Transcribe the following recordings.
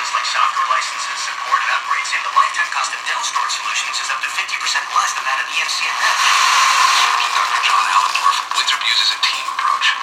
things like software licenses, support, and upgrades, and the lifetime cost of Dell storage solutions is up to 50% less than that of EMC and Net. Dr. John Allendorf, Winthrop uses a team approach.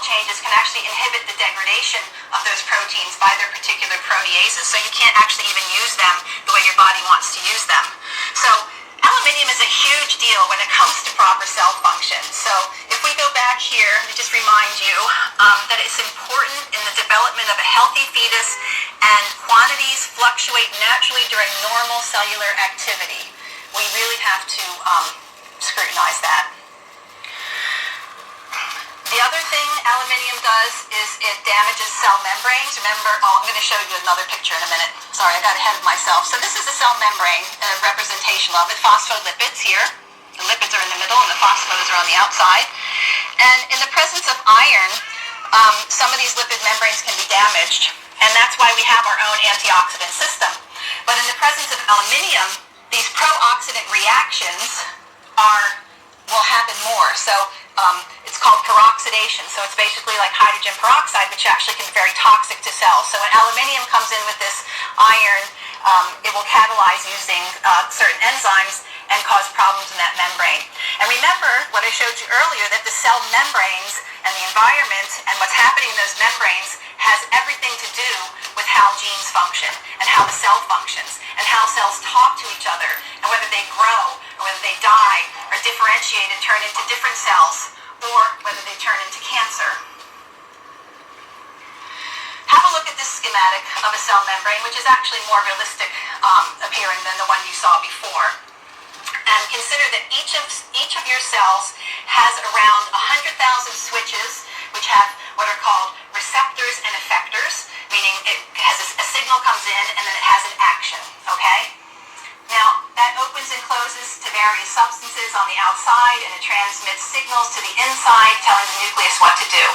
Changes can actually inhibit the degradation of those proteins by their particular proteases, so you can't actually even use them the way your body wants to use them. So aluminium is a huge deal when it comes to proper cell function. So if we go back here, let me just remind you that it's important in the development of a healthy fetus, and quantities fluctuate naturally during normal cellular activity. We really have to scrutinize that. The other thing aluminium does is it damages cell membranes. Remember, I'm going to show you another picture in a minute. Sorry, I got ahead of myself. So this is a cell membrane representation of it. Phospholipids here. The lipids are in the middle and the phosphos are on the outside. And in the presence of iron, some of these lipid membranes can be damaged. And that's why we have our own antioxidant system. But in the presence of aluminium, these pro-oxidant reactions will happen more. So it's called peroxidation. So it's basically like hydrogen peroxide, which actually can be very toxic to cells. So when aluminium comes in with this iron, it will catalyze using certain enzymes and cause problems in that membrane. And remember what I showed you earlier, that the cell membranes and the environment and what's happening in those membranes has everything to do with how genes function and how the cell functions and how cells talk to each other and whether they grow or whether they die or differentiate and turn into different cells or whether they turn into cancer. Have a look at this schematic of a cell membrane, which is actually more realistic appearing than the one you saw before. And consider that each of your cells has around 100,000 switches, which have what are called receptors and effectors, meaning it has a signal comes in and then it has an action, okay? Now, that opens and closes to various substances on the outside, and it transmits signals to the inside, telling the nucleus what to do.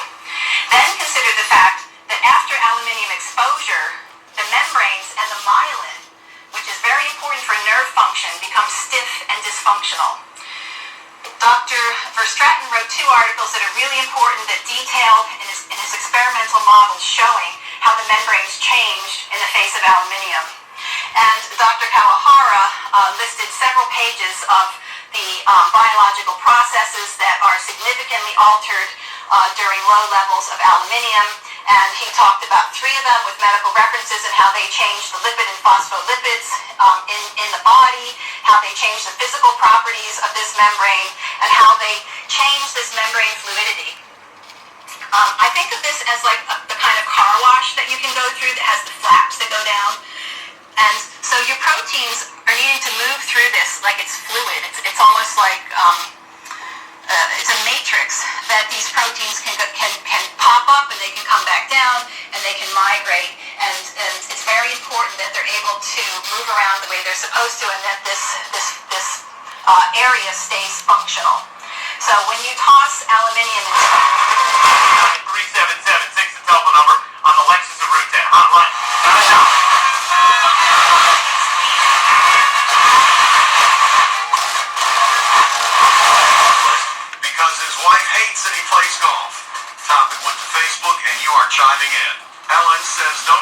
Then consider the fact that after aluminium exposure, the membranes and the myelin, which is very important for nerve function, become stiff and dysfunctional. Dr. Verstraeten wrote 2 articles that are really important that detailed in his experimental models showing how the membranes changed in the face of aluminium. And Dr. Kawahara listed several pages of the biological processes that are significantly altered during low levels of aluminium. And he talked about 3 of them with medical references and how they changed the lipid and phospholipids in the body, how they changed the physical properties of this membrane, and how they changed this membrane fluidity. I think of this as like the kind of car wash that you can go through that has the flaps that go down. And so your proteins are needing to move through this like it's fluid. It's almost like it's a matrix that these proteins can pop up and they can come back down and they can migrate. And it's very important that they're able to move around the way they're supposed to, and that this area stays functional. So when you toss aluminium into 3776, the telephone number on the Lexus of Route 10 hotline. Because his wife hates that he plays golf. Topic went to Facebook and you are chiming in. Ellen says no